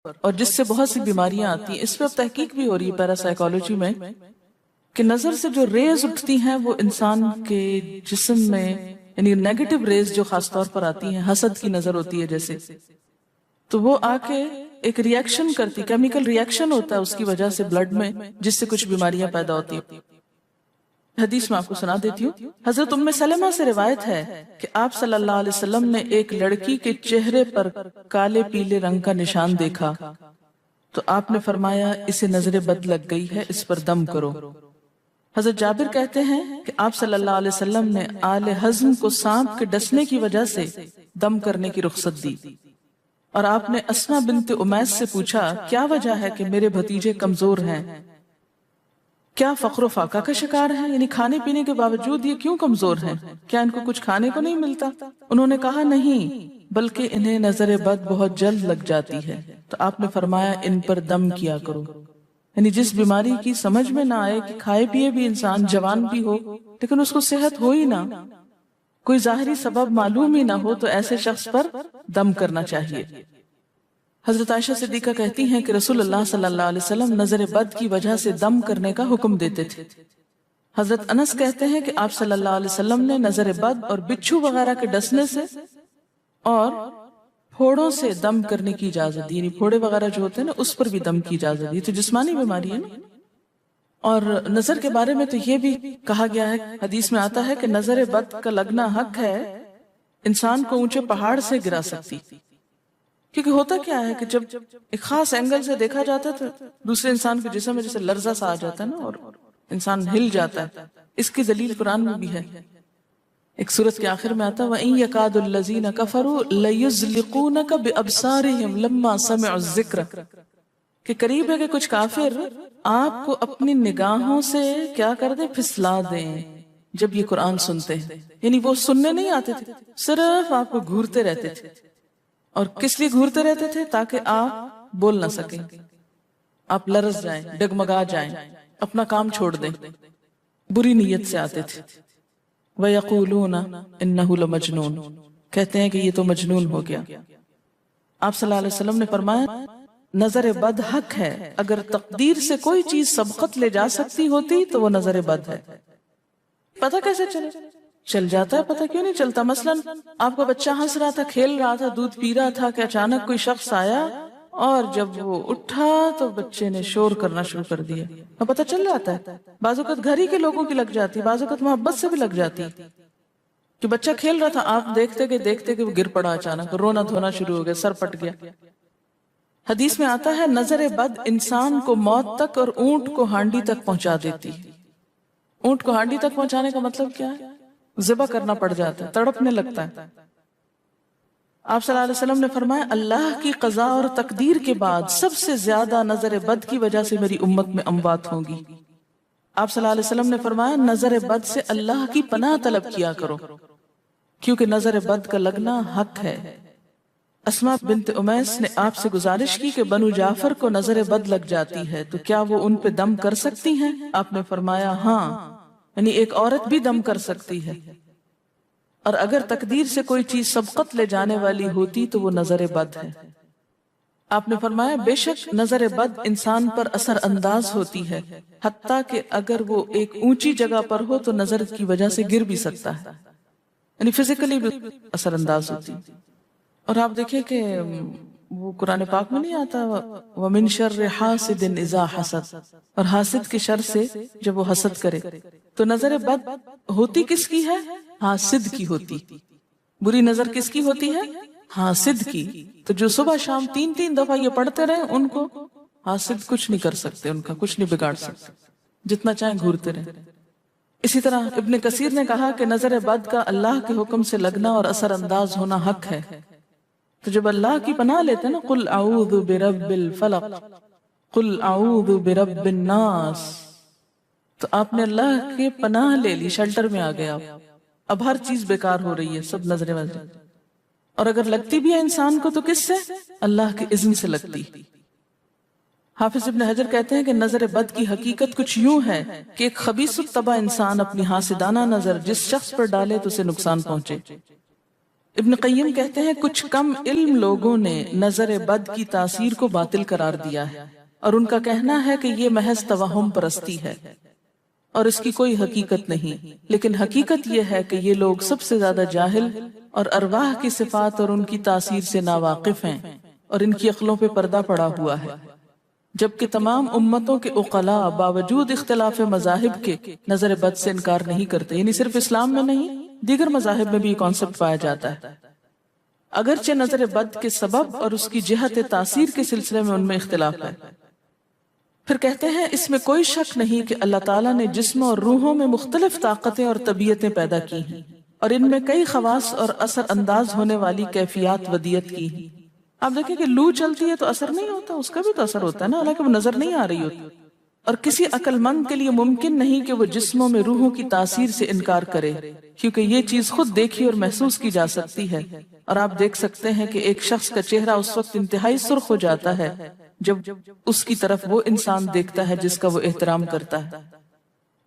اور جس سے بہت سی بیماریاں آتی ہیں. اس پہ اب تحقیق بھی ہو رہی ہے پیراسائیکالوجی میں کہ نظر سے جو ریز اٹھتی ہیں وہ انسان کے جسم میں، یعنی نیگیٹو ریز جو خاص طور پر آتی ہیں، حسد کی نظر ہوتی ہے جیسے، تو وہ آ کے ایک ریئیکشن کرتی، کیمیکل ریئیکشن ہوتا ہے اس کی وجہ سے بلڈ میں، جس سے کچھ بیماریاں پیدا ہوتی ہیں. حدیث میں آپ کو سنا دیتی ہوں. حضرت ام سلمہ سے روایت ہے کہ آپ صلی اللہ علیہ وسلم نے ایک لڑکی کے چہرے پر کالے پیلے رنگ کا نشان دیکھا تو آپ نے فرمایا اسے نظر بد لگ گئی ہے، اس پر دم کرو. حضرت جابر کہتے ہیں کہ آپ صلی اللہ علیہ وسلم نے آل حزم کو سانپ کے ڈسنے کی وجہ سے دم کرنے کی رخصت دی، اور آپ نے اسما بنت امیس سے پوچھا کیا وجہ ہے کہ میرے بھتیجے کمزور ہیں، کیا فقر و فاقہ کا شکار ہیں، یعنی کھانے پینے کے باوجود یہ کیوں کمزور ہیں، کیا ان کو کچھ کھانے کو نہیں ملتا؟ انہوں نے کہا نہیں، بلکہ انہیں نظر بد بہت جلد لگ جاتی ہے. تو آپ نے فرمایا ان پر دم کیا کرو. یعنی جس بیماری کی سمجھ میں نہ آئے کہ کھائے پیے بھی انسان جوان بھی ہو لیکن اس کو صحت ہو ہی نہ، کوئی ظاہری سبب معلوم ہی نہ ہو، تو ایسے شخص پر دم کرنا چاہیے. حضرت عائشہ صدیقہ کہتی ہیں کہ رسول اللہ صلی اللہ علیہ وسلم نظر بد کی وجہ سے دم کرنے کا حکم دیتے تھے. حضرت انس کہتے ہیں کہ آپ صلی اللہ علیہ وسلم نے نظر بد اور بچھو وغیرہ کے ڈسنے سے اور پھوڑوں سے دم کرنے کی اجازت دی، یعنی پھوڑے وغیرہ جو ہوتے ہیں نا اس پر بھی دم کی اجازت دی. تو جسمانی بیماری ہے نا. اور نظر کے بارے میں تو یہ بھی کہا گیا ہے، حدیث میں آتا ہے کہ نظر بد کا لگنا حق ہے، انسان کو اونچے پہاڑ سے گرا سکتی. کیونکہ ہوتا کیا ہے کہ جب ایک خاص اینگل سے دیکھا جاتا ہے تو دوسرے انسان کے جسم میں جیسے لرزہ سا آ جاتا ہے نا اور انسان ہل جاتا ہے. اس کی دلیل قرآن میں بھی ہے. ایک سورت کے آخر میں آتا ہے وَإِن يَكَادُ الَّذِينَ كَفَرُوا لَيُزْلِقُونَكَ بِأَبْصَارِهِمْ لَمَّا سَمِعُوا الذِّكْرَ، کہ قریب ہے کہ کچھ کافر آپ کو اپنی نگاہوں سے کیا کر دیں، پھسلا دیں جب یہ قرآن سنتے ہیں. یعنی وہ سننے نہیں آتے تھے، صرف آپ کو گھورتے رہتے تھے. اور کس لیے گھورتے رہتے تھے؟ تاکہ آپ بول نہ سکیں، آپ لرز جائیں، ڈگمگا جائیں، اپنا کام چھوڑ دیں. بری نیت سے آتے تھے. وَيَقُولُونَ إِنَّهُ لَمَجْنُونَ، کہتے ہیں کہ یہ تو مجنون ہو گیا. آپ صلی اللہ علیہ وسلم نے فرمایا نظر بد حق ہے، اگر تقدیر سے کوئی چیز سبقت لے جا سکتی ہوتی تو وہ نظر بد ہے. پتہ کیسے چلے؟ چل جاتا ہے. پتہ کیوں نہیں چلتا؟ مثلا آپ کا بچہ ہنس رہا تھا، کھیل رہا تھا، دودھ پی رہا تھا کہ اچانک کوئی شخص آیا اور جب وہ اٹھا تو بچے نے شور کرنا شروع کر دیا. پتہ چل جاتا ہے. بعض اوقات گھر ہی کے لوگوں کی لگ جاتی، بعض اوقات محبت سے بھی لگ جاتی کہ بچہ کھیل رہا تھا، آپ دیکھتے کہ وہ گر پڑا، اچانک رونا دھونا شروع ہو گیا، سر پٹ گیا. حدیث میں آتا ہے نظر بد انسان کو موت تک اور اونٹ کو ہانڈی تک پہنچا دیتی. اونٹ کو ہانڈی تک پہنچانے کا مطلب کیا ہے؟ ذبح کرنا پڑ جاتا ہے، تڑپنے لگتا ہے. آپ صلی اللہ علیہ وسلم نے فرمایا اللہ کی قضاء اور تقدیر کے بعد سب سے زیادہ نظر بد کی وجہ سے میری امت میں اموات ہوں گی. آپ صلی اللہ علیہ وسلم نے فرمایا نظر بد سے اللہ کی پناہ طلب کیا کرو، کیونکہ نظر بد کا لگنا حق ہے. اسما بنت امیس نے آپ سے گزارش کی کہ بنو جعفر کو نظر بد لگ جاتی ہے تو کیا وہ ان پہ دم کر سکتی ہیں؟ آپ نے فرمایا ہاں، یعنی ایک عورت بھی دم کر سکتی ہے، اور اگر تقدیر سے کوئی چیز سبقت لے جانے والی ہوتی تو وہ نظر بد ہے. آپ نے فرمایا بے شک نظر بد انسان پر اثر انداز ہوتی ہے، حتیٰ کہ اگر وہ ایک اونچی جگہ پر ہو تو نظر کی وجہ سے گر بھی سکتا ہے، یعنی فزیکلی بھی اثر انداز ہوتی. اور آپ دیکھیں کہ وہ قرآن پاک میں نہیں آتا وَمِن شَرِّ حَاسِدٍ إِذَا حَسَدَ، اور حاسد کے شر سے جب وہ حسد کرے. تو نظر بد ہوتی کس کی ہے؟ حاسد کی ہوتی. بری نظر کس کی ہوتی ہے؟ حاسد کی. تو جو صبح شام 3 دفعہ یہ پڑھتے رہے ان کو حاسد کچھ نہیں کر سکتے، ان کا کچھ نہیں بگاڑ سکتے، جتنا چاہیں گھورتے رہے. اسی طرح ابن کثیر نے کہا کہ نظر بد کا اللہ کے حکم سے لگنا اور اثر انداز ہونا حق ہے. تو جب اللہ کی پناہ لیتے ہیں نا قل اعوذ برب الفلق قل اعوذ برب الناس، تو آپ نے اللہ کے پناہ لے لی، شیلٹر میں آ گیا. اب ہر چیز بیکار ہو رہی ہے، سب نظریں وظریں. اور اگر لگتی بھی ہے انسان کو تو کس سے؟ اللہ کے اذن سے لگتی. حافظ ابن حجر کہتے ہیں کہ نظر بد کی حقیقت کچھ یوں ہے کہ ایک خبیث الطبع انسان اپنی حاسدانہ نظر جس شخص پر ڈالے تو اسے نقصان پہنچے. ابن قیم کہتے ہیں کچھ کم علم لوگوں نے نظر بد کی تاثیر کو باطل قرار دیا ہے، اور ان کا کہنا ہے کہ یہ محض توہم پرستی ہے اور اس کی کوئی حقیقت نہیں، لیکن حقیقت یہ ہے کہ یہ لوگ سب سے زیادہ جاہل اور ارواح کی صفات اور ان کی تاثیر سے ناواقف ہیں، اور ان کی عقلوں پہ پردہ پڑا ہوا ہے، جبکہ تمام امتوں کے عقلاء باوجود اختلاف مذاہب کے نظر بد سے انکار نہیں کرتے، یعنی صرف اسلام میں نہیں دیگر مذاہب میں بھی یہ کانسیپٹ پایا جاتا ہے، اگرچہ نظر بد کے سبب اور اس کی جہت تاثیر کے سلسلے میں ان میں اختلاف ہے۔ پھر کہتے ہیں اس میں کوئی شک نہیں کہ اللہ تعالیٰ نے جسموں اور روحوں میں مختلف طاقتیں اور طبیعتیں پیدا کی ہیں، اور ان میں کئی خواص اور اثر انداز ہونے والی کیفیات ودیت کی ہیں۔ آپ دیکھیں کہ لو چلتی ہے تو اثر نہیں ہوتا، اس کا بھی تو اثر ہوتا ہے نا، حالانکہ وہ نظر نہیں آ رہی ہوتی، اور کسی عقل مند کے لیے ممکن نہیں کہ وہ جسموں میں روحوں کی تاثیر سے انکار کرے، کیونکہ یہ چیز خود دیکھی اور محسوس کی جا سکتی ہے، اور آپ دیکھ سکتے ہیں کہ ایک شخص کا چہرہ اس وقت انتہائی سرخ ہو جاتا ہے جب اس کی طرف وہ انسان دیکھتا ہے جس کا وہ احترام کرتا ہے،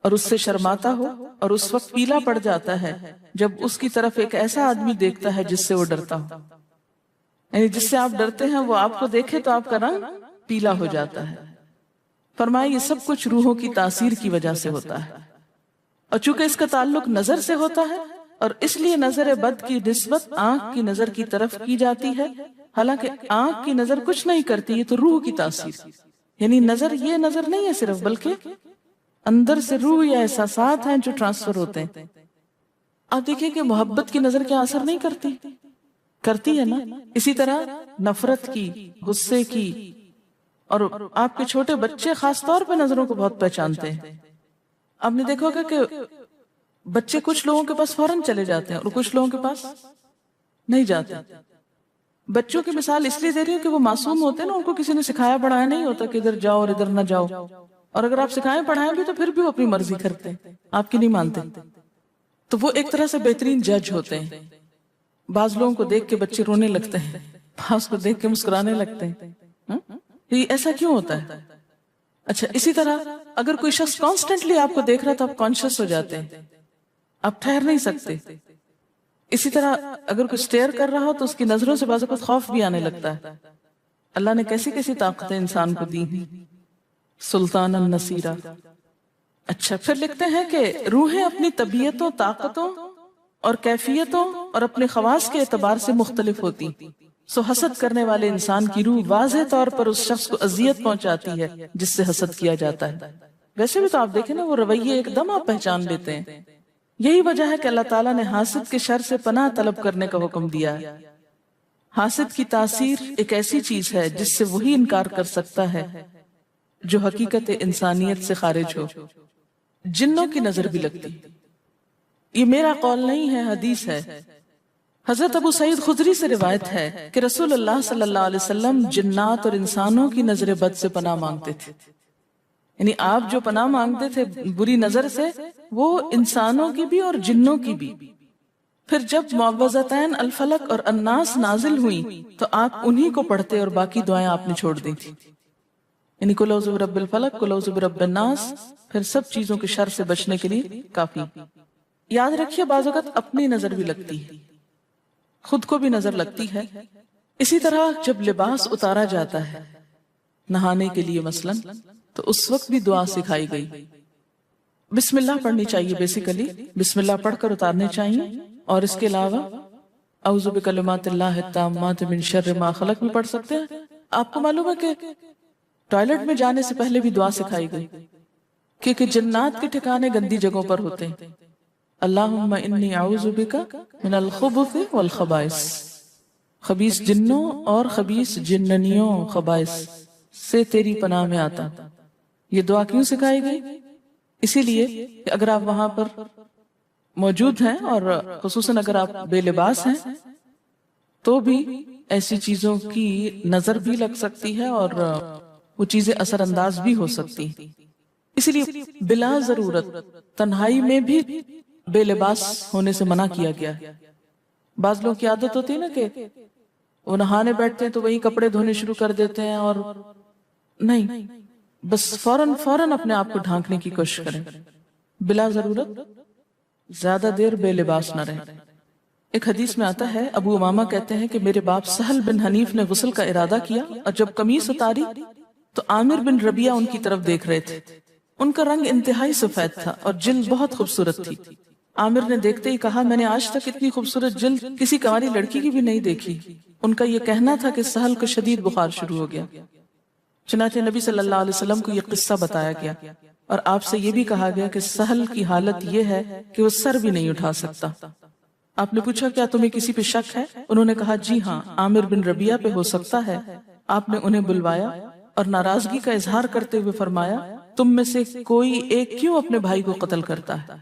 اور اس سے شرماتا ہو، اور اس وقت پیلا پڑ جاتا ہے جب اس کی طرف ایک ایسا آدمی دیکھتا ہے جس سے وہ ڈرتا ہو، یعنی جس سے آپ ڈرتے ہیں وہ آپ کو دیکھے تو آپ کا رنگ پیلا ہو جاتا ہے۔ فرمایا یہ سب کچھ روحوں کی تاثیر کی وجہ سے ہوتا ہے، اور چونکہ اس کا تعلق نظر سے ہوتا ہے اور اس لیے نظر بد کی نسبت آنکھ کی نظر کی طرف کی جاتی ہے، حالانکہ آنکھ کی نظر کچھ نہیں کرتی، یہ تو روح کی تاثیر، یعنی نظر یہ نظر نہیں ہے صرف، بلکہ اندر سے روح یا احساسات ہیں جو ٹرانسفر ہوتے ہیں۔ آپ دیکھیں کہ محبت کی نظر کیا اثر نہیں کرتی ہے نا، اسی طرح نفرت کی، غصے کی، اور آپ کے چھوٹے بچے خاص طور پہ نظروں کو بہت پہچانتے ہیں۔ آپ نے دیکھا ہوگا کہ بچے کچھ لوگوں کے پاس فوراً چلے جاتے ہیں اور کچھ لوگوں کے پاس نہیں جاتے۔ بچوں کی مثال اس لیے دے رہی ہوں کہ وہ معصوم ہوتے ہیں نا، ان کو کسی نے سکھایا پڑھایا نہیں ہوتا کہ ادھر جاؤ اور ادھر نہ جاؤ، اور اگر آپ سکھائیں پڑھائیں بھی تو پھر بھی وہ اپنی مرضی کرتے ہیں، آپ کی نہیں مانتے، تو وہ ایک طرح سے بہترین جج ہوتے ہیں۔ بعض لوگوں کو دیکھ کے بچے رونے لگتے ہیں، بعض کو دیکھ کے مسکرانے لگتے ہیں، یہ ایسا کیوں ہوتا ہے؟ اچھا، اسی طرح اگر کوئی شخص کانسٹنٹلی آپ کو دیکھ رہا تو آپ کانشیس ہو جاتے ہیں، آپ ٹھہر نہیں سکتے۔ اسی طرح اگر کوئی سٹیئر کر رہا ہو تو اس کی نظروں سے بعض اوقات خوف بھی آنے لگتا ہے۔ اللہ نے کیسی کیسی طاقتیں انسان کو دی ہیں، سلطان النصیرہ۔ اچھا، پھر لکھتے ہیں کہ روحیں اپنی طبیعتوں، طاقتوں اور کیفیتوں اور اپنے خواص کے اعتبار سے مختلف ہوتی، سو حسد کرنے والے انسان کی روح واضح طور پر اس شخص کو اذیت پہنچاتی ہے جس سے حسد کیا جاتا ہے۔ ویسے بھی تو آپ دیکھیں نا، وہ رویے ایک دم آپ پہچان لیتے ہیں۔ یہی وجہ ہے کہ اللہ تعالیٰ نے حاسد کے شر سے پناہ طلب کرنے کا حکم دیا ہے۔ حاسد کی تاثیر ایک ایسی چیز ہے جس سے وہی انکار کر سکتا ہے جو حقیقت انسانیت سے خارج ہو۔ جنوں کی نظر بھی لگتی، یہ میرا قول نہیں ہے، حدیث ہے۔ حضرت ابو سعید خدری سے روایت ہے کہ رسول اللہ صلی اللہ علیہ وسلم جنات اور انسانوں کی نظر بد سے پناہ مانگتے تھے، یعنی آپ جو پناہ مانگتے تھے بری نظر سے، وہ انسانوں کی بھی اور جنوں کی بھی۔ پھر جب معوذتین الفلق اور الناس نازل ہوئی تو آپ انہی کو پڑھتے اور باقی دعائیں آپ نے چھوڑ دی تھی، یعنی قل اعوذ برب الفلق، قل اعوذ برب الناس، پھر سب چیزوں کے شر سے بچنے کے لیے کافی۔ یاد رکھیے بعض اوقات اپنی نظر بھی لگتی ہے، خود کو بھی نظر لگتی ہے۔ اسی طرح جب لباس اتارا جاتا ہے نہانے کے لیے مثلاً، تو اس وقت بھی دعا سکھائی گئی۔ بسم اللہ پڑھنی چاہیے، بیسیکلی بسم اللہ پڑھ کر اتارنے چاہیے، اور اس کے علاوہ اعوذ بکلمات اللہ التامات من شر ما خلق بھی پڑھ سکتے ہیں۔ آپ کو معلوم ہے کہ ٹوائلٹ میں جانے سے پہلے بھی دعا سکھائی گئی، کیونکہ جنات کے ٹھکانے گندی جگہوں پر ہوتے ہیں۔ اللہم انی اعوذ بک من الخبث والخبائث، خبیث جنوں اور خبیث جننیوں، خبائث سے تیری پناہ میں آتا۔ یہ دعا کیوں سکھائی گئی؟ اسی لیے کہ اگر آپ وہاں پر موجود ہیں، اور خصوصاً اگر آپ بے لباس ہیں، تو بھی ایسی چیزوں کی نظر بھی لگ سکتی ہے اور وہ چیزیں اثر انداز بھی ہو سکتی۔ اسی لیے بلا ضرورت تنہائی میں بھی بے لباس ہونے سے منع کیا گیا۔ بعض لوگوں کی عادت ہوتی ہے نا کہ وہ نہانے بیٹھتے ہیں تو وہی کپڑے دھونے شروع کر دیتے ہیں، اور نہیں، بس فوراً اپنے آپ کو ڈھانکنے کی کوشش کریں، بلا ضرورت زیادہ دیر بے لباس نہ رہیں۔ ایک حدیث میں آتا ہے ابو امامہ کہتے ہیں کہ میرے باپ سہل بن حنیف نے غسل کا ارادہ کیا اور جب قمیص اتاری تو عامر بن ربیہ ان کی طرف دیکھ رہے تھے. ان کا رنگ انتہائی سفید تھا اور جلد بہت خوبصورت تھی. عامر نے دیکھتے ہی کہا میں نے آج تک اتنی خوبصورت جلد کسی کنواری لڑکی کی بھی نہیں دیکھی. ان کا یہ کہنا تھا کہ سہل کو شدید بخار شروع ہو گیا. چنانچہ نبی صلی اللہ علیہ وسلم کو یہ قصہ بتایا گیا اور آپ سے یہ بھی کہا گیا کہ سہل کی حالت یہ ہے کہ وہ سر بھی نہیں اٹھا سکتا. آپ نے پوچھا کیا تمہیں کسی پہ شک ہے؟ انہوں نے کہا جی ہاں، عامر بن ربیہ پہ ہو سکتا ہے. آپ نے انہیں بلوایا اور ناراضگی کا اظہار کرتے ہوئے فرمایا تم میں سے کوئی ایک کیوں اپنے بھائی کو قتل کرتا ہے؟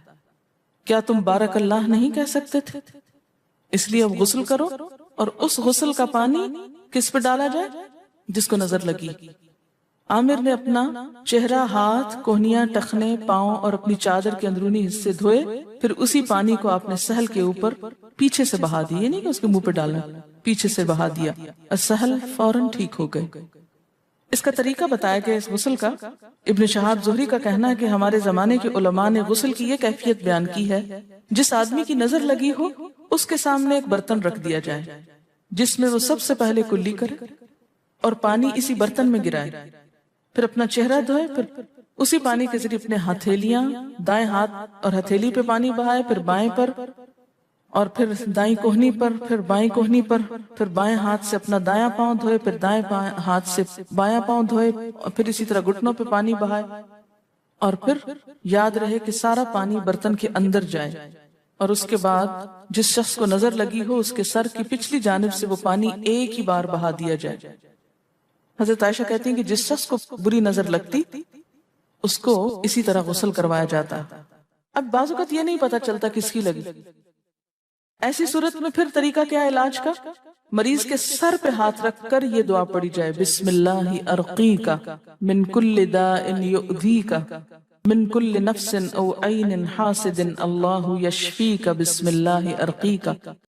کیا تم بارک اللہ نہیں کہہ سکتے تھے؟ اس لیے اب غسل کرو اور اس غسل کا پانی کس پہ ڈالا جائے؟ جس کو نظر لگی. عامر نے اپنا چہرہ، ہاتھ، کوہنیاں، ٹخنے، پاؤں اور اپنی چادر کے اندرونی حصے دھوئے، پھر اسی پانی کو آپ نے سہل کے اوپر پیچھے سے بہا دیا، نہیں کہ اس کے منہ پہ ڈالنا، پیچھے سے بہا دیا اور سہل فوراً ٹھیک ہو گئے. اس کا طریقہ بتایا گیا اس غسل کا. ابن شہاب زہری کا کہنا ہے کہ ہمارے زمانے کے علماء نے غسل کی یہ کیفیت بیان کی ہے جس آدمی کی نظر لگی ہو اس کے سامنے ایک برتن رکھ دیا جائے جس میں وہ سب سے پہلے کلی کرے اور پانی اسی برتن میں گرائے، پھر اپنا چہرہ دھوئے، پھر اسی پانی کے ذریعے اپنے ہتھیلیاں، دائیں ہاتھ اور ہتھیلی پہ پانی بہائے، پھر بائیں پر اور پھر دائیں کوہنی پر، پھر بائیں کوہنی پر، پھر بائیں ہاتھ سے اپنا دایاں پاؤں دھوئے، پھر دائیں ہاتھ سے بایاں پاؤں دھوئے اور پھر اسی طرح گھٹنوں پہ پانی بہائے. اور پھر یاد رہے کہ سارا پانی برتن کے اندر جائے اور اس کے بعد جس شخص کو نظر لگی ہو اس کے سر کی پچھلی جانب سے وہ پانی ایک ہی بار بہا دیا جائے. حضرت عائشہ کہتی ہیں کہ جس شخص کو بری نظر لگتی اس کو اسی طرح غسل کروایا جاتا. اب بعض اوقات یہ نہیں پتا چلتا کس کی لگی. ایسی صورت میں پھر طریقہ کیا علاج کا؟ مریض کے سر پہ ہاتھ رکھ کر یہ دعا پڑھی جائے بسم اللہ ارقیک من کل داء یؤذیک من کل نفس او عین حاسد اللہ یشفیک بسم اللہ ارقیک.